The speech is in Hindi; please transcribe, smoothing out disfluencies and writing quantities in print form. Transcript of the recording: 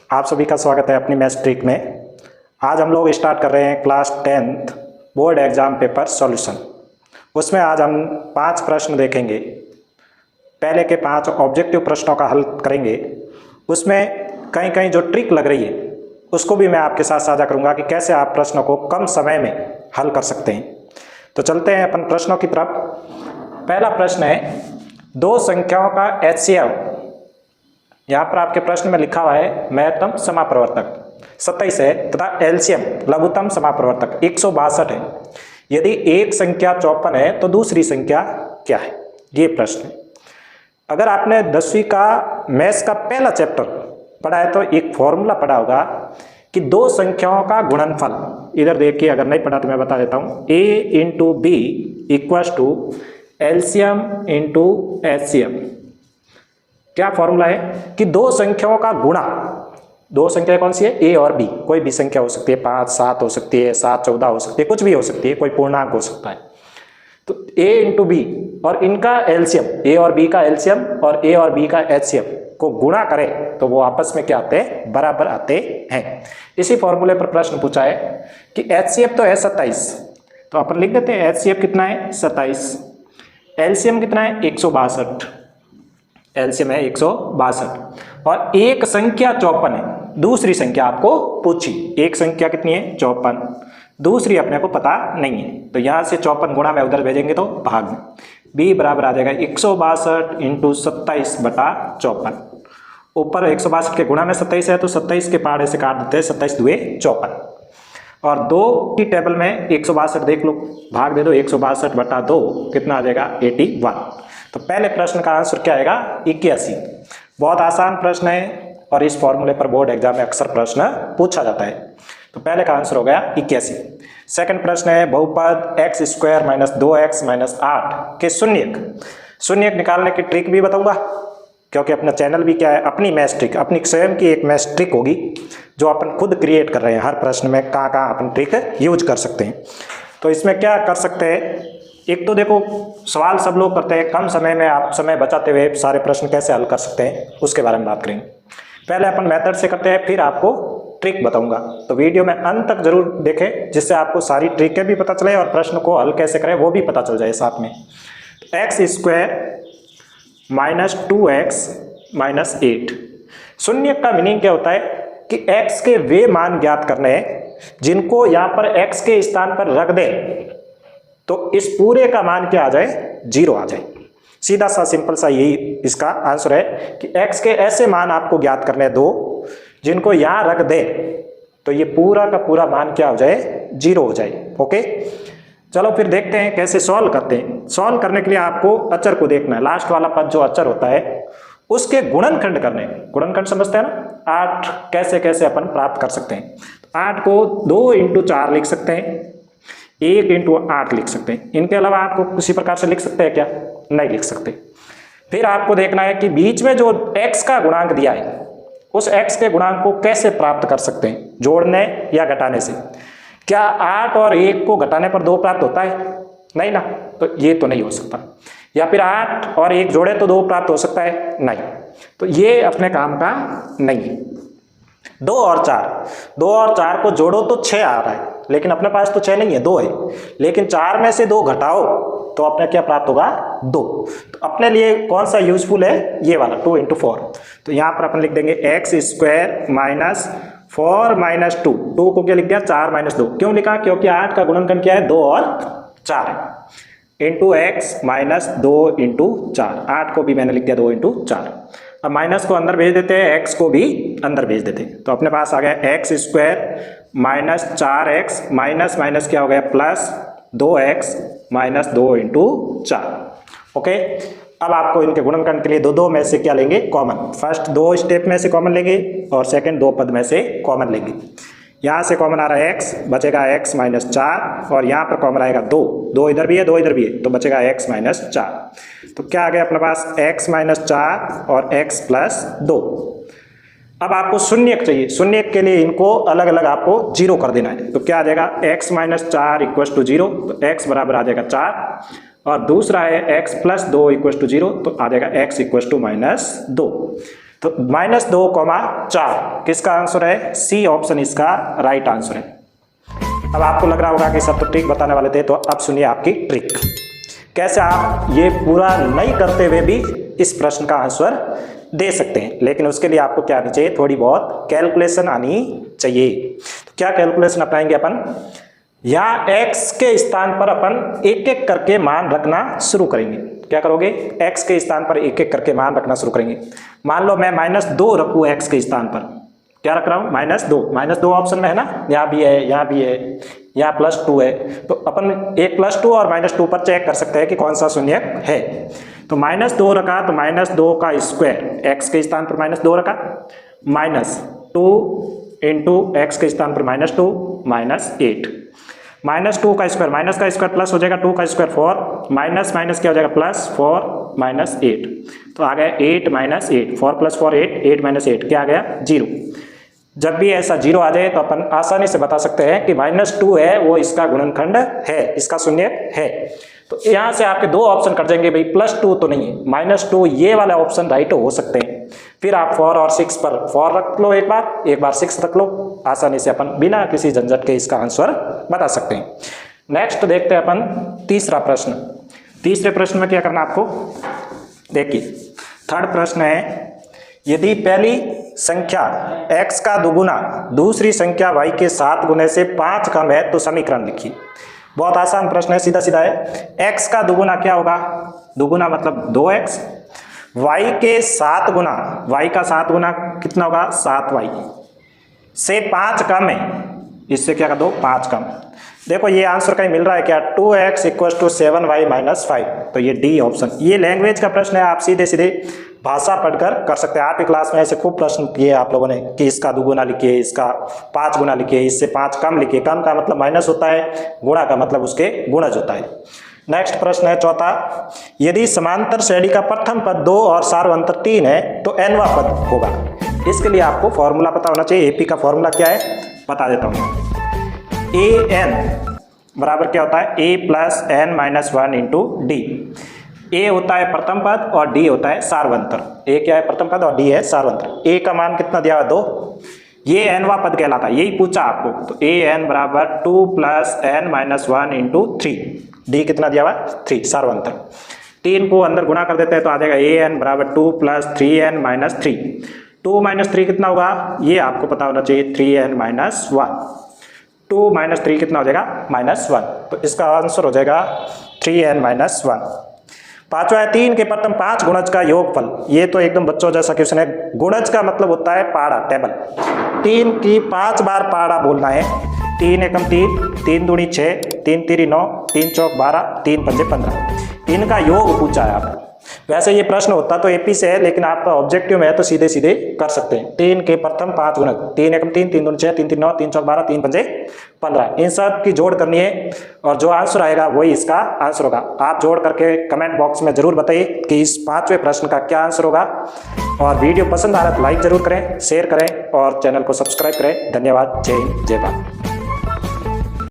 आप सभी का स्वागत है अपनी मैथ्स ट्रिक में। आज हम लोग स्टार्ट कर रहे हैं class 10th board exam paper solution. उसमें आज हम 5 प्रश्न देखेंगे। पहले के 5 ऑब्जेक्टिव प्रश्नों का हल करेंगे। उसमें कहीं कहीं जो ट्रिक लग रही है उसको भी मैं आपके साथ साझा करूंगा कि कैसे आप प्रश्नों को कम समय में हल कर सकते हैं। तो चलते हैं अपन प्रश्नों की तरफ। पहला प्रश्न है, दो संख्याओं का HCF। यहाँ पर आपके प्रश्न में लिखा हुआ है महत्तम समाप्रवर्तक 27 है तथा एलसीएम लघुत्तम समाप्रवर्तक 162 है। यदि एक संख्या 54 है तो दूसरी संख्या क्या है? ये प्रश्न है। अगर आपने 10वीं का मैथ्स का पहला चैप्टर पढ़ा है तो एक फॉर्मूला पढ़ा होगा कि दो संख्याओं का गुणनफल। इधर देखिए, अगर नहीं पढ़ा तो मैं बता देता हूँ। A into B equals to LCM into HCF. क्या फॉर्मूला है कि दो संख्याओं का गुणा। दो संख्या कौन सी है? ए और बी। कोई भी संख्या हो सकती है, 5 7 हो सकती है, 7 14 हो सकती है, कुछ भी हो सकती है, कोई पूर्णांक हो सकता है। तो ए इंटू बी और इनका एलसीएम, ए और बी का एलसीएम और ए और बी का एचसीएफ को गुणा करें तो वो आपस में क्या आते हैं? बराबर आते हैं। इसी फॉर्मूले पर प्रश्न पूछा है कि एचसीएफ तो है 27, तो अपन लिख देते हैं एचसीएफ कितना है? 27। एलसीएम कितना है? 162। एलसीएम है 162 और एक संख्या 54 है। दूसरी संख्या आपको पूछी, एक संख्या कितनी है? 54। दूसरी अपने को पता नहीं है, तो यहां से 54 गुणा में उधर भेजेंगे तो भाग में बी बराबर आ जाएगा 162 इंटू 27 बटा 54। ऊपर 162 के गुणा में 27 है तो 27 के पहाड़े से काट देते हैं, 27 दुए 54। और 2 की टेबल में 162 देख लो, भाग दे दो 162 बटा 2, कितना आ जाएगा? 81। तो पहले प्रश्न का आंसर क्या आएगा? 81। बहुत आसान प्रश्न है और इस फॉर्मूले पर बोर्ड एग्जाम में अक्सर प्रश्न पूछा जाता है। तो पहले का आंसर हो गया 81। सेकंड प्रश्न है, बहुपद x square minus 2x minus 8 के शून्यक निकालने की ट्रिक भी बताऊंगा, क्योंकि अपना चैनल भी क्या है? अपनी मैथ्स ट्रिक, अपनी स्वयं की एक मैथ्स ट्रिक होगी जो अपन खुद क्रिएट कर रहे हैं। हर प्रश्न में कहाँ अपन ट्रिक यूज कर सकते हैं। तो इसमें क्या कर सकते हैं? एक तो देखो, सवाल सब लोग करते हैं, कम समय में आप समय बचाते हुए सारे प्रश्न कैसे हल कर सकते हैं उसके बारे में बात करेंगे। पहले अपन मेथड से करते हैं, फिर आपको ट्रिक बताऊंगा। तो वीडियो में अंत तक जरूर देखें, जिससे आपको सारी ट्रिकें भी पता चले और प्रश्न को हल कैसे करें वो भी पता चल जाए साथ में। X square minus 2x minus 8। शून्यक का मीनिंग क्या होता है कि x के वे मान ज्ञात करने हैं जिनको यहाँ पर x के स्थान पर रख दें तो इस पूरे का मान क्या आ जाए? 0 आ जाए। सीधा सा सिंपल सा यही इसका आंसर है कि x के ऐसे मान आपको ज्ञात करने हैं दो, जिनको यहां रख दे तो ये पूरा का पूरा मान क्या हो जाए? 0 हो जाए। ओके, चलो फिर देखते हैं कैसे सॉल्व करते हैं। सॉल्व करने के लिए आपको अचर को देखना है। लास्ट वाला पद जो अचर होता है उसके गुणनखंड करने। गुणनखंड समझते हैं ना? 8 कैसे कैसे अपन प्राप्त कर सकते हैं। 8 को 2 इंटू 4 लिख सकते हैं, 1 इंटू 8 लिख सकते हैं। इनके अलावा 8 को किसी प्रकार से लिख सकते हैं क्या? नहीं लिख सकते। फिर आपको देखना है कि बीच में जो x का गुणांक दिया है उस x के गुणांक को कैसे प्राप्त कर सकते हैं, जोड़ने या घटाने से। क्या 8 और 1 को घटाने पर 2 प्राप्त होता है? नहीं ना, तो ये तो नहीं हो सकता। या फिर 8 और 1 जोड़े तो 2 प्राप्त हो सकता है? नहीं, तो ये अपने काम का नहीं है। 2 और 4 को जोड़ो तो 6 आ रहा है, लेकिन अपने पास तो 6 नहीं है, 2 है। लेकिन 4 में से 2 घटाओ तो अपने क्या प्राप्त होगा? 2। तो अपने लिए कौन सा यूजफुल है? ये वाला 2 इंटू 4। तो यहाँ पर अपन लिख देंगे एक्स स्क्वायर माइनस 4 माइनस 2। 2 को क्या लिख दिया? 4 माइनस 2। क्यों लिखा? क्योंकि 8 का गुणनखंड क्या है? 2 और 4 है। Into x minus 2 into 4। 8 को भी मैंने लिख दिया 2 इंटू 4। अब माइनस को अंदर भेज देते हैं, एक्स को भी अंदर भेज देते हैं। तो अपने पास आ गया x square minus 4x minus minus क्या हो गया? Plus 2x minus 2 into 4। Okay, अब आपको इनके गुणनखंड के लिए दो में से क्या लेंगे? कॉमन। फर्स्ट 2 स्टेप में से कॉमन लेंगे और सेकंड 2 पद में से कॉमन लेंगे। यहाँ से कॉमन आ रहा है x, बचेगा x माइनस 4 और यहाँ पर कॉमन आएगा 2 इधर भी है 2 इधर भी है, तो बचेगा x माइनस 4। तो क्या आ गया अपने पास? x माइनस 4 और x प्लस 2। अब आपको शून्यक चाहिए। शून्यक के लिए इनको अलग अलग आपको 0 कर देना है। तो क्या आ जाएगा? x माइनस 4 इक्वल टू 0, तो x बराबर आ जाएगा 4। और दूसरा है x प्लस 2 इक्वल टू 0, तो आ जाएगा x इक्वल टू माइनस 2। तो -2,4 किसका आंसर है? सी ऑप्शन इसका राइट आंसर है। अब आपको लग रहा होगा कि सब तो ट्रिक बताने वाले थे, तो अब सुनिए आपकी ट्रिक। कैसे आप ये पूरा नहीं करते हुए भी इस प्रश्न का आंसर दे सकते हैं, लेकिन उसके लिए आपको क्या आनी चाहिए? थोड़ी बहुत कैलकुलेशन आनी चाहिए। तो क्या कैलकुलेशन अपनाएंगे अपन? यहाँ x के स्थान पर अपन एक एक करके मान रखना शुरू करेंगे। क्या करोगे? x के स्थान पर एक एक करके मान रखना शुरू करेंगे। मान लो मैं -2 रखूँ x के स्थान पर, क्या रख रहा हूँ? -2 ऑप्शन में है ना, यहाँ भी है, यहाँ भी है, यहाँ +2 है। तो अपन एक +2 और -2 पर चेक कर सकते हैं कि कौन सा शून्य है। तो -2 रखा तो -2 का स्क्वायर, x के स्थान पर -2 रखा, -2 इंटू x के स्थान पर -2 -8, -2 का स्क्वायर, माइनस का स्क्वायर प्लस हो जाएगा, 2 का स्क्वायर 4, माइनस माइनस क्या हो जाएगा? +4 -8, तो आ गया 8 -8, 4 + 4 8, 8 - 8 क्या आ गया? 0। जब भी ऐसा 0 आ जाए तो अपन आसानी से बता सकते हैं कि -2 है वो इसका गुणनखंड है, इसका शून्य है। तो यहाँ से आपके दो ऑप्शन कट जाएंगे भाई, +2 तो नहीं है, -2 ये वाला ऑप्शन राइट हो सकते हैं। फिर आप 4 और 6 पर 4 रख लो, एक बार 6 रख लो, आसानी से अपन बिना किसी झंझट के इसका आंसर बता सकते हैं। नेक्स्ट देखते हैं अपन तीसरा प्रश्न। तीसरे प्रश्न में क्या करना आपको? देखिए थर्ड प्रश्न है, यदि पहली संख्या x का दुगुना दूसरी संख्या y के 7 गुने से 5 कम है तो समीकरण लिखिए। बहुत आसान प्रश्न है, सीधा सीधा है। x का दुगुना क्या होगा? दुगुना मतलब 2x, y के 7 गुना, y का 7 गुना कितना होगा? 7y से 5 कम है, इससे क्या कर दो? 5 कम। देखो ये आंसर कहीं मिल रहा है क्या? 2x = 7y - 5, तो ये डी ऑप्शन। ये लैंग्वेज का प्रश्न है, आप सीधे सीधे भाषा पढ़कर कर सकते हैं। आपकी क्लास में ऐसे खूब प्रश्न किए आप लोगों ने कि इसका दुगुना लिखिए, इसका 5 गुना लिखिए, इससे 5 कम लिखिए। कम का मतलब माइनस होता है, गुणा का मतलब उसके गुणज होता है। नेक्स्ट प्रश्न है चौथा, यदि समांतर श्रेणी का प्रथम पद 2 और सार्वंतर 3 है तो nवां पद होगा। इसके लिए आपको फॉर्मूला पता होना चाहिए। एपी का फॉर्मूला क्या है बता देता हूँ। an बराबर क्या होता है? a + n - 1 × d। a होता है प्रथम पद और d होता है सार्वंतर। a क्या है? प्रथम पद और d है सार्वंतर। a का मान कितना दिया है? 2। ये nवां पद कहलाता है, यही पूछा आपको। तो an बराबर 2 + n - 1 × 3। d कितना दिया हुआ? 3 सार्वंतर। 3 को अंदर गुणा कर देते हैं तो आ जाएगा an बराबर 2 + 3n - 3। 2 - 3 कितना होगा? ये आपको पता होना चाहिए, 3n - 1। 2 - 3 कितना हो जाएगा? -1। तो इसका आंसर हो जाएगा 3n - 1। पांचवा है, 3 के प्रथम 5 गुणज का योगफल। ये तो एकदम बच्चों जैसा क्वेश्चन है। गुणज का मतलब होता है पाड़ा, टेबल। 3 की 5 बार पाड़ा बोलना है। 3 एकम 3, 3 दूनी 6, 3 तीरी 9, 3 चौक 12, 3 पंजे 15। इनका योग पूछा है आपको। वैसे ये प्रश्न होता तो एपी से है, लेकिन आपका ऑब्जेक्टिव में है तो सीधे सीधे कर सकते हैं। 3 के प्रथम 5 गुणक, 3 एकम 3, 3 दूनी 6, 3 तीरी 9, 3 चौक 12, 3 पंजे 15। इन सब की जोड़ करनी है और जो आंसर आएगा वही इसका आंसर होगा। आप जोड़ करके कमेंट बॉक्स में जरूर बताइए कि इस 5वें प्रश्न का क्या आंसर होगा। और वीडियो पसंद आ रहा है तो लाइक जरूर करें, शेयर करें और चैनल को सब्सक्राइब करें। धन्यवाद। जय हिंद, जय भारत।